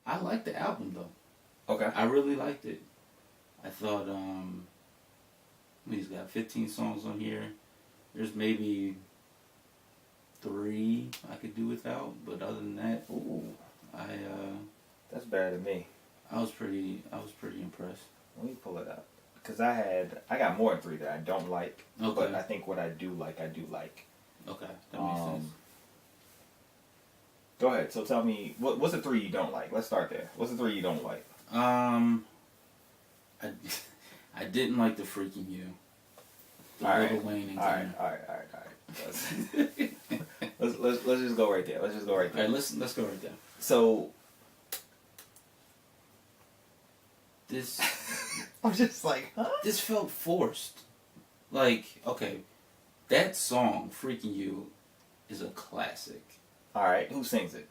I liked the album though. Okay. I really liked it. I thought he's got 15 songs on here. There's maybe 3 I could do without, but other than that, that's better than me. I was pretty impressed. Let me pull it up. Because I got more than 3 that I don't like. Okay. But I think what I do like. Okay, that makes sense. Go ahead. So tell me, what's the 3 you don't like? Let's start there. What's the 3 you don't like? I didn't like the Freaking You. The Lil Wayne and Gunna. All right. Let's just go right there. All right, let's go right there. So this I'm just like, huh? This felt forced. Like, okay, that song "Freaking You" is a classic. All right, who sings it?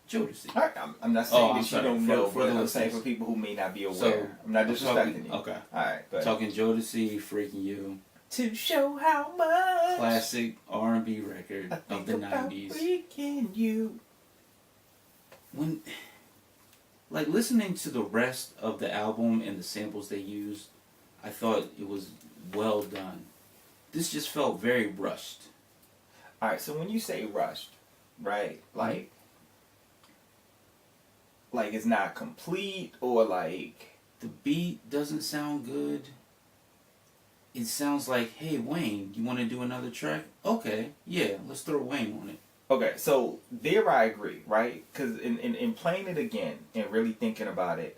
Jodeci. All right, I'm not saying that you don't know, for but I'm saying for people who may not be aware. So, I'm not disrespecting you. Okay. All right, go ahead. Talking Jodeci, "Freaking You." To show how much. Classic R&B record of the 90s. Freaking You. When, like, listening to the rest of the album and the samples they used, I thought it was well done. This just felt very rushed. All right, so when you say rushed, right, like it's not complete, or like the beat doesn't sound good. It sounds like, hey, Wayne, you want to do another track? Okay, yeah, let's throw Wayne on it. Okay, so there I agree, right? Because in playing it again and really thinking about it,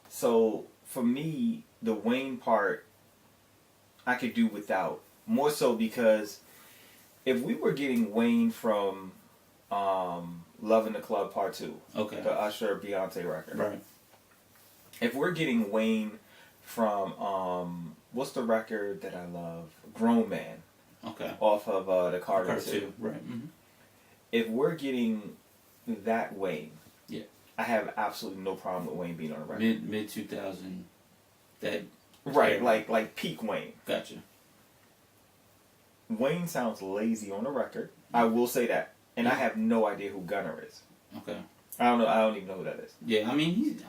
so for me, the Wayne part, I could do without. More so because if we were getting Wayne from Love in the Club Part 2, okay, the Usher Beyonce record. Right. If we're getting Wayne from, what's the record that I love? Grown Man. Okay. Off of the Carter 2. Right. Mm-hmm. If we're getting that Wayne, yeah, I have absolutely no problem with Wayne being on the record. Mid 2000, that right, like peak Wayne. Gotcha. Wayne sounds lazy on the record. I will say that, and I have no idea who Gunna is. Okay. I don't know. I don't even know who that is. Yeah, I mean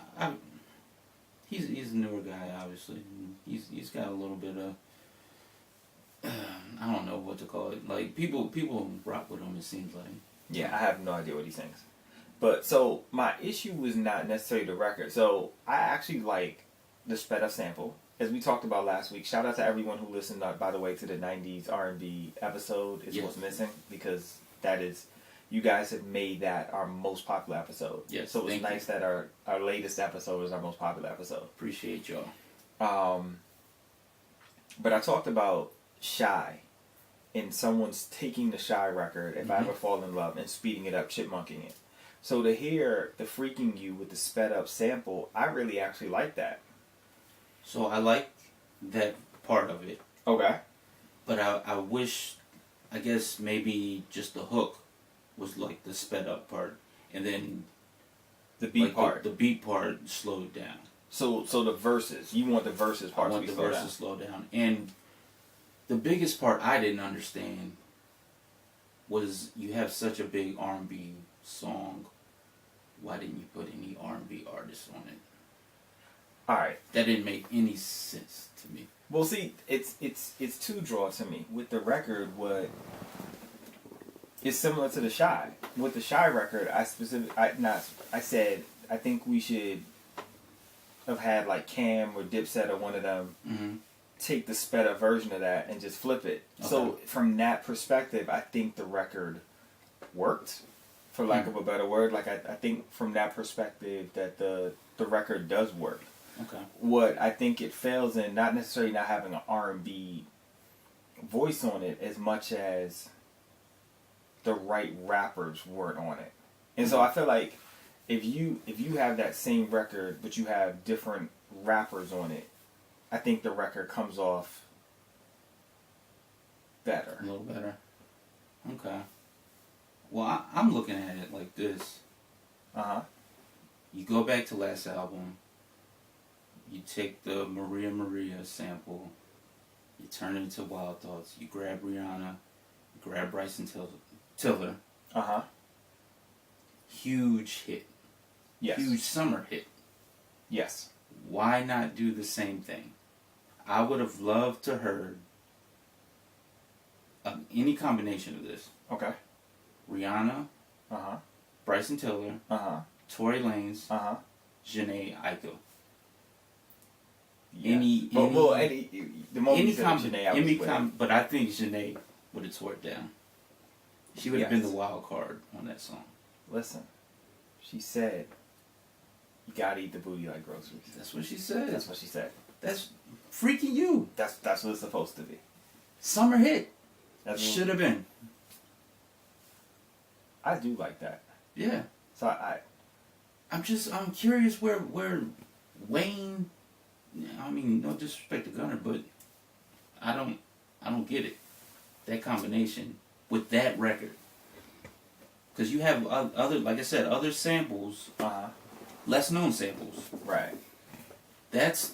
he's a newer guy, obviously. He's got a little bit of I don't know what to call it. Like people rock with him. It seems like. Yeah, I have no idea what he sings. But so my issue was not necessarily the record. So I actually like the sped up sample, as we talked about last week. Shout out to everyone who listened, by the way, to the '90s R&B episode. Is what's missing, because that is, you guys have made that our most popular episode. Yes. So it's nice that our latest episode is our most popular episode. Appreciate y'all. But I talked about Shy, and someone's taking the Shy record, If I Ever Fall in Love, and speeding it up, chipmunking it. So to hear the Freaking You with the sped up sample, I really actually like that. So I like that part of it. Okay. But I wish, I guess maybe just the hook was like the sped up part, and then the beat part. The beat part slowed down. So the verses, you want the verses part to be slowed down. I want the verses slowed down. And the biggest part I didn't understand was, you have such a big R&B song, why didn't you put any R&B artists on it? Alright. That didn't make any sense to me. Well, see, it's two draw to me. With the record, it's similar to the Shy. With the Shy record, I said I think we should have had like Cam or Dipset or one of them take the sped up version of that and just flip it. Okay. So from that perspective, I think the record worked, for lack of a better word. Like I think from that perspective that the record does work. Okay. What I think it fails in, not necessarily not having an R&B voice on it, as much as the right rappers weren't on it. And so I feel like if you have that same record but you have different rappers on it, I think the record comes off better. A little better. Okay. Well, I'm looking at it like this. You go back to last album, you take the Maria Maria sample, you turn it into Wild Thoughts, you grab Rihanna, you grab Bryson Tiller. Huge hit. Yes. Huge summer hit. Yes. Why not do the same thing? I would have loved to heard any combination of this. Okay. Rihanna, Uh-huh. Bryson Tiller, Uh-huh. Tory Lanez, Uh-huh. Jhené Aiko. Yes. The moment you said Jhené, I was with. But I think Jhené would have tore it down. She would have been Yes. the wild card on that song. Listen, she said, "You gotta eat the booty like groceries." That's what she said. That's what she said. That's freaking you. That's what it's supposed to be. Summer hit. That's Should have been. I do like that. Yeah. So I'm curious where Wayne. I mean, no disrespect to Gunna, but I don't get it. That combination with that record, because you have other, like I said, other samples, less known samples. Right. That's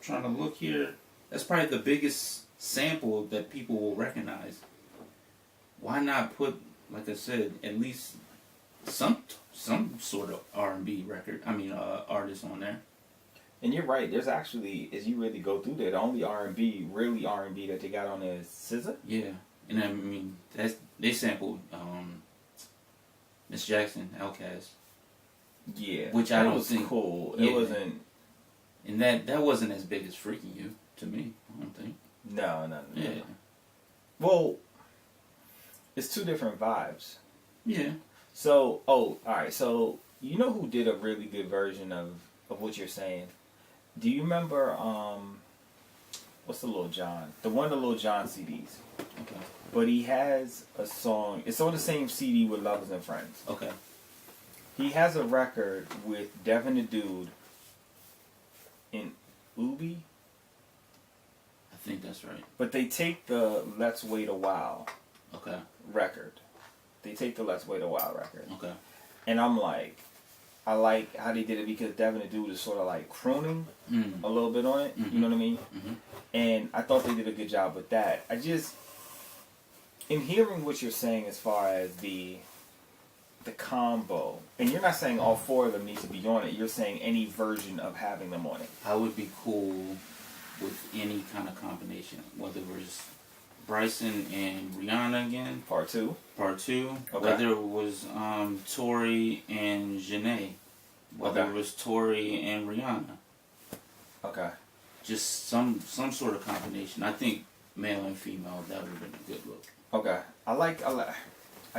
trying to look here. That's probably the biggest sample that people will recognize. Why not put, like I said, at least some sort of R&B record? I mean, artist on there. And you're right. There's actually, as you really go through there, the only really R&B that they got on there is SZA. Yeah, and I mean they sampled Miss Jackson, Outkast. Yeah, which I don't was think cool. Yeah. It wasn't. And that wasn't as big as Freaking You to me. I don't think. No. Yeah. Well, it's two different vibes. Yeah. So, all right. So, you know who did a really good version of what you're saying? Do you remember, what's the Lil Jon? The one of the Lil Jon CDs. Okay. But he has a song, it's on the same CD with Lovers and Friends. Okay. He has a record with Devin the Dude in Ubi. I think that's right. But they take the Let's Wait a While Okay. record. They take the Let's Wait a While record. Okay. And I'm like, I like how they did it because Devin the Dude is sort of like crooning a little bit on it. You know what I mean? Mm-hmm. And I thought they did a good job with that. In hearing what you're saying as far as the combo, and you're not saying all four of them need to be on it, you're saying any version of having them on it. I would be cool with any kind of combination, whether it was Bryson and Rihanna again, Part two. Okay. Whether it was Tory and Jhené, whether it was Tory and Rihanna. Okay. Just some sort of combination. I think male and female, that would have been a good look. Okay. I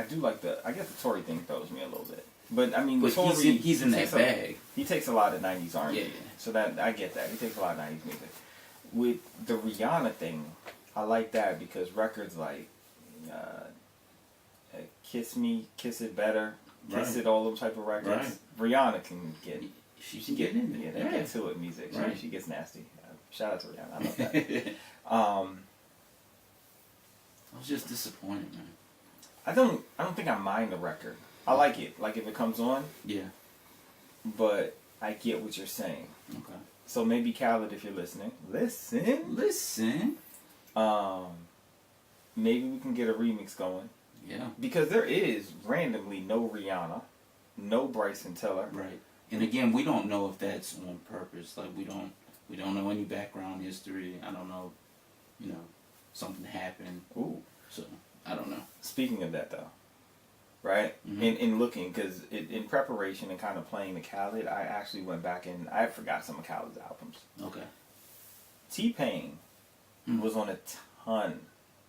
do like I guess the Tory thing throws me a little bit. But I mean, but Tory, he's in that bag. He takes a lot of 90s R&B. Yeah. So that I get that. He takes a lot of 90s music. With the Rihanna thing, I like that because records like Kiss Me, Kiss It Better, Kiss It, all those type of records, Rihanna can get. She can get in there. Yeah, they get to it music. She gets nasty. Shout out to Rihanna. I love that. I was just disappointed, man. I don't think I mind the record. I like it. Like if it comes on. Yeah. But I get what you're saying. Okay. So maybe Khaled, if you're listening, listen. Maybe we can get a remix going. Yeah. Because there is randomly no Rihanna, no Bryson Tiller. Right. And again, we don't know if that's on purpose. Like we don't know any background history. I don't know, something happened. Ooh. So I don't know. Speaking of that though, right? Mm-hmm. In looking, because in preparation and kind of playing the Khaled, I actually went back and I forgot some of Khaled's albums. Okay. T-Pain was on a ton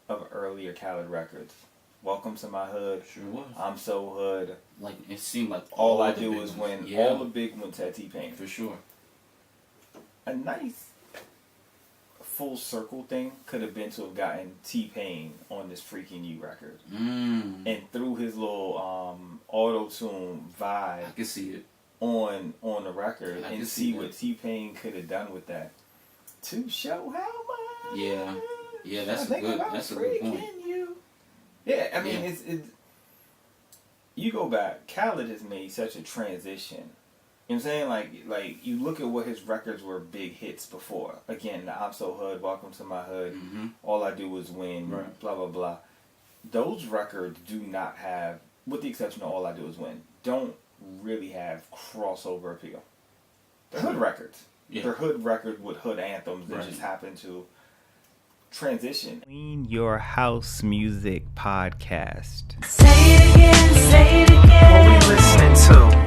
of earlier Khaled records. Welcome to My Hood. Sure was. I'm So Hood. Like it seemed like All I Do Is Win. Yeah. All the big ones had T-Pain. For sure. A nice full circle thing could have been to have gotten T-Pain on this Freaking You record. And through his little auto-tune vibe, I can see it on the record I and can see see what T-Pain could have done with that. To show how much. Yeah, that's a good point. You. Yeah, I mean Yeah. it's you go back, Khaled has made such a transition. You know what I'm saying? Like you look at what his records were big hits before. Again, the I'm So Hood, Welcome to My Hood, All I Do Is Win, blah blah blah. Those records do not have, with the exception of All I Do Is Win, don't really have crossover appeal. They're hood records. Yeah. They're hood records with hood anthems that Right. just happen to transition. Clean Your House Music Podcast. Say it again, say it again. What we listening to?